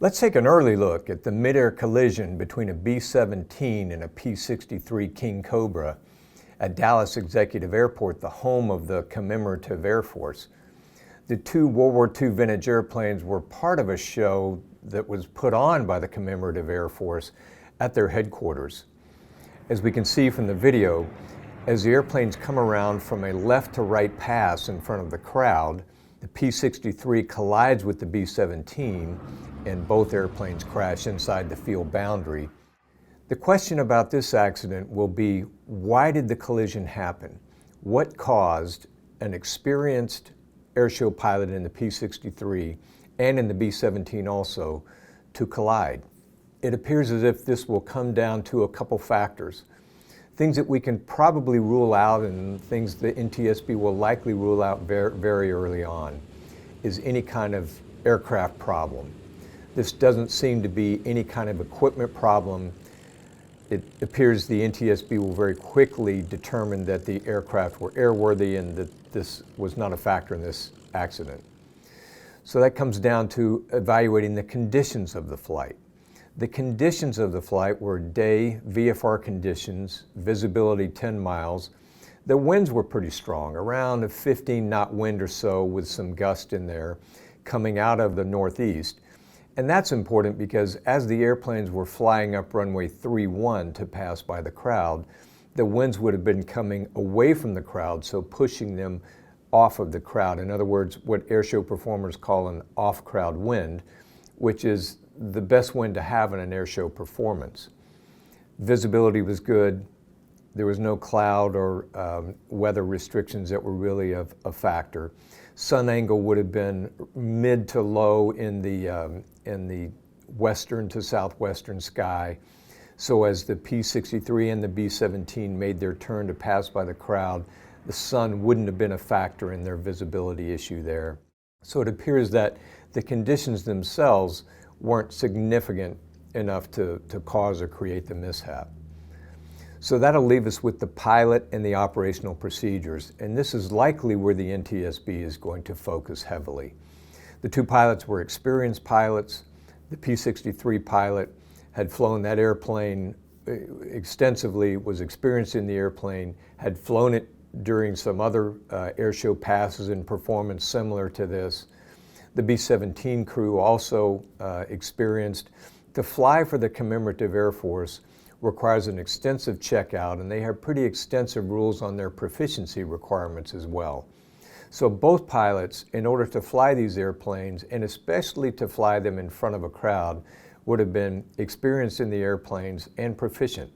Let's take an early look at the midair collision between a B-17 and a P-63 Kingcobra at Dallas Executive Airport, the home of the commemorative Air Force. The two World War II vintage airplanes were part of a show that was put on by the commemorative Air Force at their headquarters. As we can see from the video, as the airplanes come around from a left to right pass in front of the crowd, the P-63 collides with the B-17 and both airplanes crash inside the field boundary. The question about this accident will be, why did the collision happen? What caused an experienced airshow pilot in the P-63 and in the B-17 also to collide? It appears as if this will come down to a couple factors. Things that we can probably rule out and things the NTSB will likely rule out very early on is any kind of aircraft problem. This doesn't seem to be any kind of equipment problem. It appears the NTSB will very quickly determine that the aircraft were airworthy and that this was not a factor in this accident. So that comes down to evaluating the conditions of the flight. The conditions of the flight were day VFR conditions, visibility 10 miles. The winds were pretty strong, around a 15-knot wind or so with some gust in there coming out of the northeast. And that's important because as the airplanes were flying up runway 31 to pass by the crowd, the winds would have been coming away from the crowd, so pushing them off of the crowd. In other words, what airshow performers call an off-crowd wind, which is the best wind to have in an airshow performance. Visibility was good. There was no cloud or weather restrictions that were really a factor. Sun angle would have been mid to low in the western to southwestern sky. So as the P-63 and the B-17 made their turn to pass by the crowd, the sun wouldn't have been a factor in their visibility issue there. So it appears that the conditions themselves weren't significant enough to cause or create the mishap. So that'll leave us with the pilot and the operational procedures, and this is likely where the NTSB is going to focus heavily. The two pilots were experienced pilots. The P-63 pilot had flown that airplane extensively, was experienced in the airplane, had flown it during some other airshow passes and performance similar to this. The B-17 crew also experienced. To fly for the commemorative Air Force requires an extensive checkout, and they have pretty extensive rules on their proficiency requirements as well. So both pilots, in order to fly these airplanes, and especially to fly them in front of a crowd, would have been experienced in the airplanes and proficient.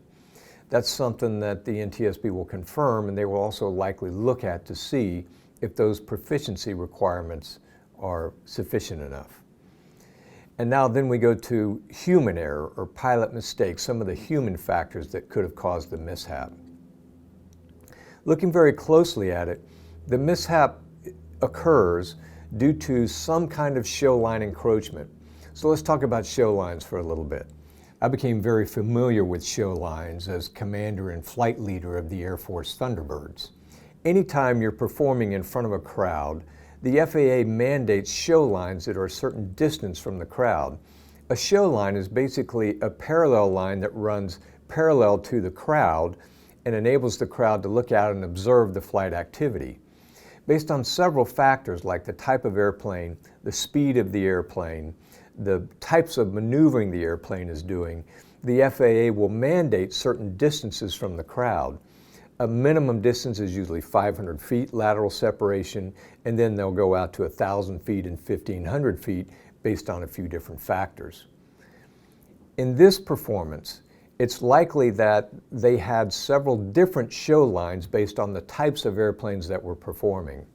That's something that the NTSB will confirm, and they will also likely look at to see if those proficiency requirements are sufficient enough. And now then we go to human error or pilot mistakes, some of the human factors that could have caused the mishap. Looking very closely at it, the mishap occurs due to some kind of show line encroachment. So let's talk about show lines for a little bit. I became very familiar with show lines as commander and flight leader of the Air Force Thunderbirds. Anytime you're performing in front of a crowd, the FAA mandates show lines that are a certain distance from the crowd. A show line is basically a parallel line that runs parallel to the crowd and enables the crowd to look out and observe the flight activity. Based on several factors like the type of airplane, the speed of the airplane, the types of maneuvering the airplane is doing, the FAA will mandate certain distances from the crowd. A minimum distance is usually 500 feet lateral separation, and then they'll go out to 1,000 feet and 1,500 feet based on a few different factors. In this performance, it's likely that they had several different show lines based on the types of airplanes that were performing.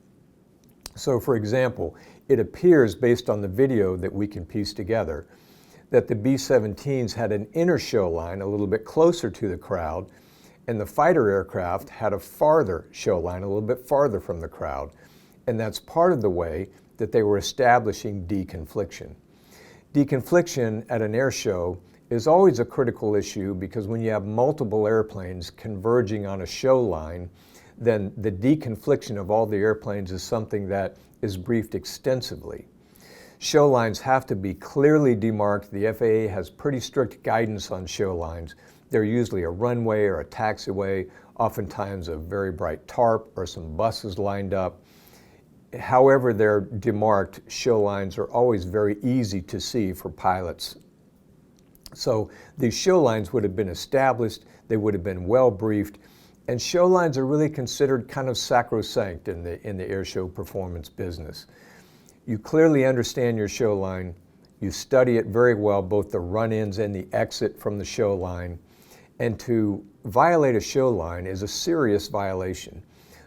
So for example, it appears based on the video that we can piece together that the B-17s had an inner show line a little bit closer to the crowd, and the fighter aircraft had a farther show line, a little bit farther from the crowd. And that's part of the way that they were establishing deconfliction. Deconfliction at an air show is always a critical issue because when you have multiple airplanes converging on a show line, then the deconfliction of all the airplanes is something that is briefed extensively. Show lines have to be clearly demarked. The FAA has pretty strict guidance on show lines. They're usually a runway or a taxiway, oftentimes a very bright tarp or some buses lined up. However they're demarked, show lines are always very easy to see for pilots. So these show lines would have been established, they would have been well briefed, and show lines are really considered kind of sacrosanct in the airshow performance business. You clearly understand your show line, you study it very well, both the run-ins and the exit from the show line, and to violate a show line is a serious violation.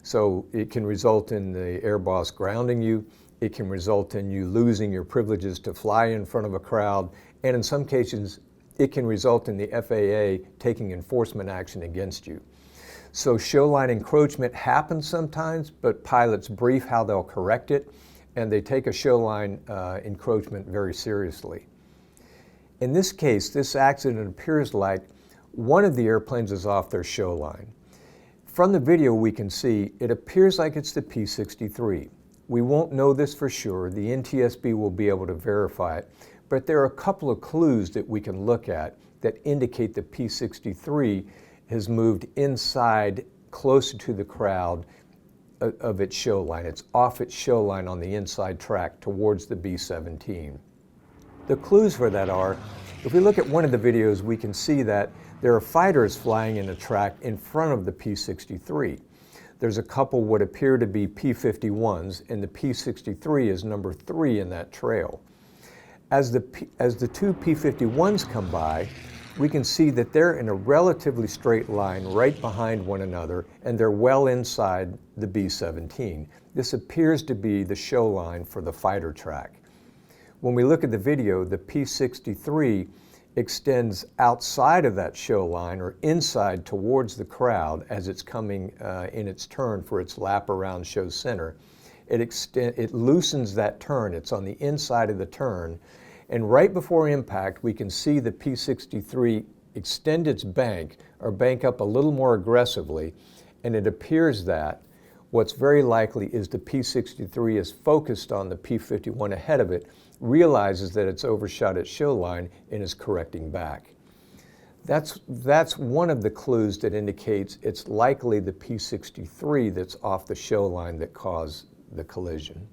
So it can result in the air boss grounding you, it can result in you losing your privileges to fly in front of a crowd, and in some cases it can result in the FAA taking enforcement action against you. So show line encroachment happens sometimes, but pilots brief how they'll correct it, and they take a show line encroachment very seriously. In this case, this accident appears like one of the airplanes is off their show line. From the video we can see it appears like it's the P-63. We won't know this for sure. The NTSB will be able to verify it, but there are a couple of clues that we can look at that indicate the P-63 has moved inside closer to the crowd of its show line. It's off its show line on the inside track towards the B-17. The clues for that are, if we look at one of the videos, we can see that there are fighters flying in a track in front of the P-63. There's a couple what appear to be P-51s, and the P-63 is number 3 in that trail. As the two P-51s come by, we can see that they're in a relatively straight line right behind one another, and they're well inside the B-17. This appears to be the show line for the fighter track. When we look at the video, the P-63 extends outside of that show line or inside towards the crowd as it's coming in its turn for its lap around show center. It loosens that turn. It's on the inside of the turn, and right before impact we can see the P-63 extend its bank or bank up a little more aggressively, and it appears that what's very likely is the P-63 is focused on the P-51 ahead of it, realizes that it's overshot its show line, and is correcting back. That's one of the clues that indicates it's likely the P-63 that's off the show line that caused the collision.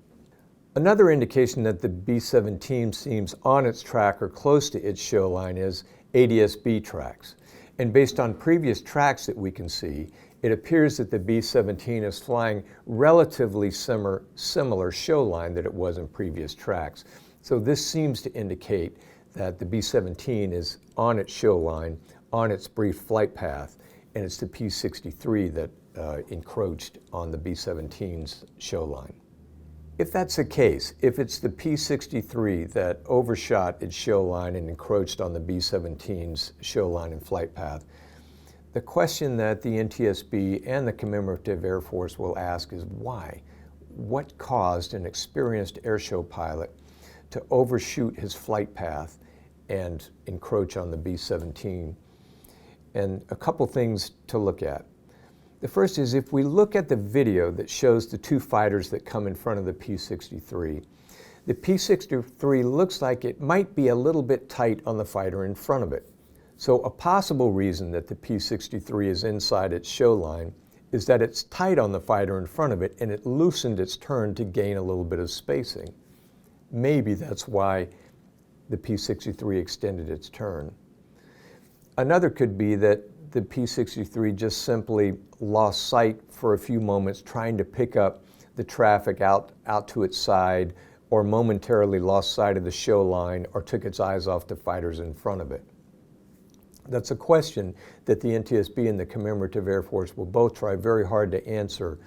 Another indication that the B-17 seems on its track or close to its show line is ADS-B tracks. And based on previous tracks that we can see, it appears that the B-17 is flying relatively similar show line that it was in previous tracks. So this seems to indicate that the B-17 is on its show line, on its brief flight path, and it's the P-63 that encroached on the B-17's show line. If that's the case, if it's the P-63 that overshot its show line and encroached on the B-17's show line and flight path, the question that the NTSB and the Commemorative Air Force will ask is why? What caused an experienced airshow pilot to overshoot his flight path and encroach on the B-17? And a couple things to look at. The first is, if we look at the video that shows the two fighters that come in front of the P-63, the P-63 looks like it might be a little bit tight on the fighter in front of it. So a possible reason that the P-63 is inside its show line is that it's tight on the fighter in front of it and it loosened its turn to gain a little bit of spacing. Maybe that's why the P-63 extended its turn. Another could be that the P-63 just simply lost sight for a few moments trying to pick up the traffic out to its side, or momentarily lost sight of the show line or took its eyes off the fighters in front of it. That's a question that the NTSB and the Commemorative Air Force will both try very hard to answer,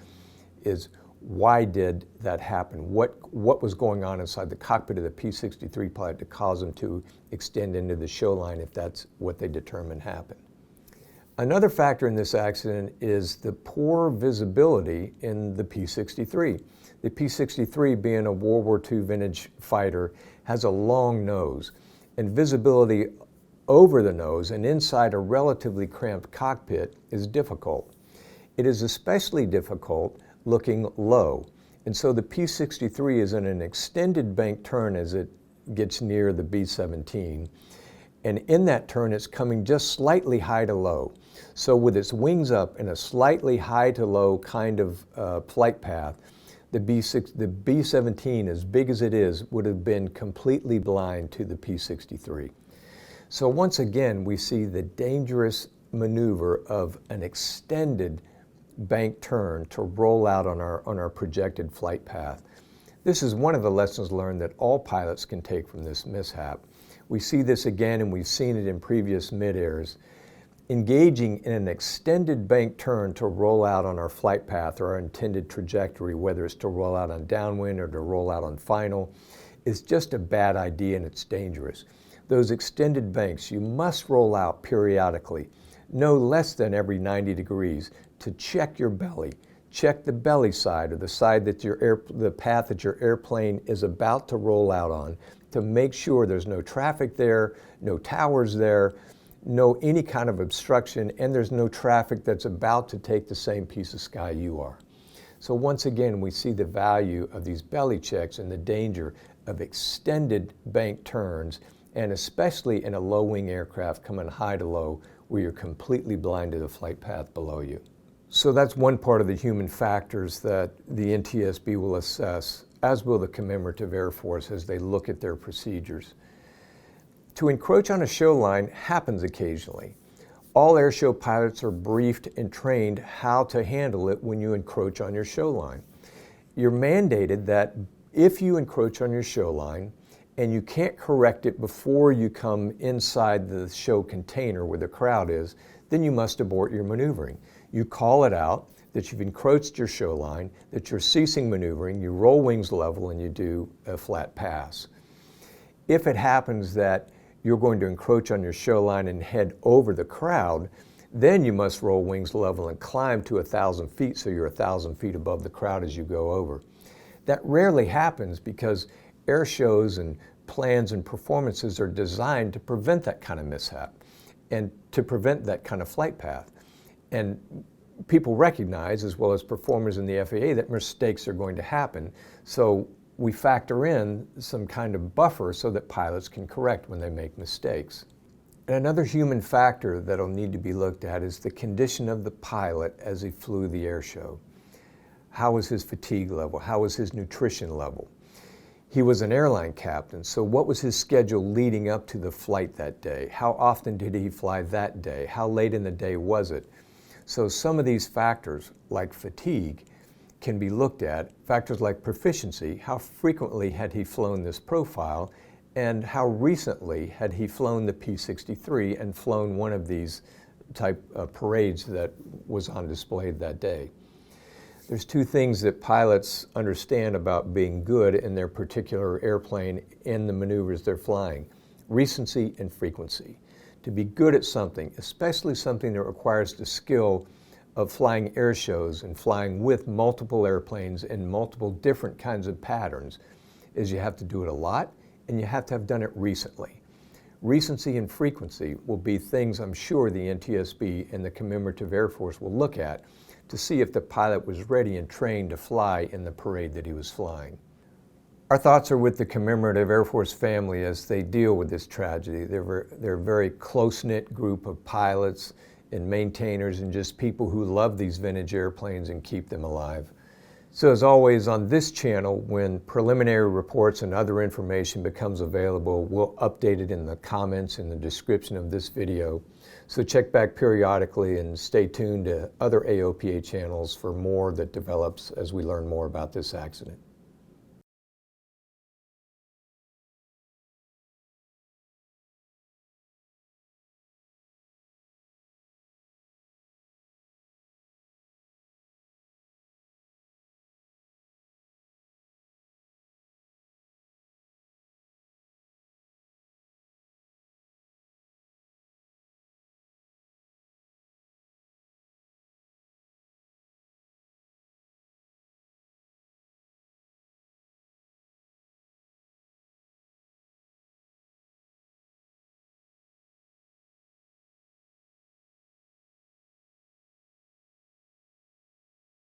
is why did that happen? What was going on inside the cockpit of the P-63 pilot to cause them to extend into the show line if that's what they determined happened? Another factor in this accident is the poor visibility in the P-63. The P-63, being a World War II vintage fighter, has a long nose, and visibility over the nose and inside a relatively cramped cockpit is difficult. It is especially difficult looking low, And so the P-63 is in an extended bank turn as it gets near the B-17. And in that turn, it's coming just slightly high to low. So with its wings up in a slightly high to low kind of flight path, the B-17, as big as it is, would have been completely blind to the P-63. So once again, we see the dangerous maneuver of an extended bank turn to roll out on our projected flight path. This is one of the lessons learned that all pilots can take from this mishap. We see this again, and we've seen it in previous mid-airs. Engaging in an extended bank turn to roll out on our flight path or our intended trajectory, whether it's to roll out on downwind or to roll out on final, is just a bad idea, and it's dangerous. Those extended banks, you must roll out periodically, no less than every 90 degrees, to check your belly. Check the belly side, or the side that the path that your airplane is about to roll out on, to make sure there's no traffic there, no towers there, no any kind of obstruction, and there's no traffic that's about to take the same piece of sky you are. So once again, we see the value of these belly checks and the danger of extended bank turns, and especially in a low-wing aircraft coming high to low, where you're completely blind to the flight path below you. So that's one part of the human factors that the NTSB will assess, as will the Commemorative Air Force as they look at their procedures. To encroach on a show line happens occasionally. All airshow pilots are briefed and trained how to handle it when you encroach on your show line. You're mandated that if you encroach on your show line and you can't correct it before you come inside the show container where the crowd is, then you must abort your maneuvering. You call it out that you've encroached your show line, that you're ceasing maneuvering, you roll wings level, and you do a flat pass. If it happens that you're going to encroach on your show line and head over the crowd, then you must roll wings level and climb to 1,000 feet so you're 1,000 feet above the crowd as you go over. That rarely happens because air shows and plans and performances are designed to prevent that kind of mishap and to prevent that kind of flight path. And people recognize, as well as performers in the FAA, that mistakes are going to happen. So we factor in some kind of buffer so that pilots can correct when they make mistakes. And another human factor that'll need to be looked at is the condition of the pilot as he flew the air show. How was his fatigue level? How was his nutrition level? He was an airline captain, so what was his schedule leading up to the flight that day? How often did he fly that day? How late in the day was it? So some of these factors, like fatigue, can be looked at. Factors like proficiency, how frequently had he flown this profile, and how recently had he flown the P-63 and flown one of these type of parades that was on display that day. There's two things that pilots understand about being good in their particular airplane in the maneuvers they're flying: recency and frequency. To be good at something, especially something that requires the skill of flying air shows and flying with multiple airplanes in multiple different kinds of patterns, is you have to do it a lot and you have to have done it recently. Recency and frequency will be things I'm sure the NTSB and the Commemorative Air Force will look at to see if the pilot was ready and trained to fly in the parade that he was flying. Our thoughts are with the Commemorative Air Force family as they deal with this tragedy. They're a very close-knit group of pilots and maintainers and just people who love these vintage airplanes and keep them alive. So as always on this channel, when preliminary reports and other information becomes available, we'll update it in the comments in the description of this video. So check back periodically and stay tuned to other AOPA channels for more that develops as we learn more about this accident.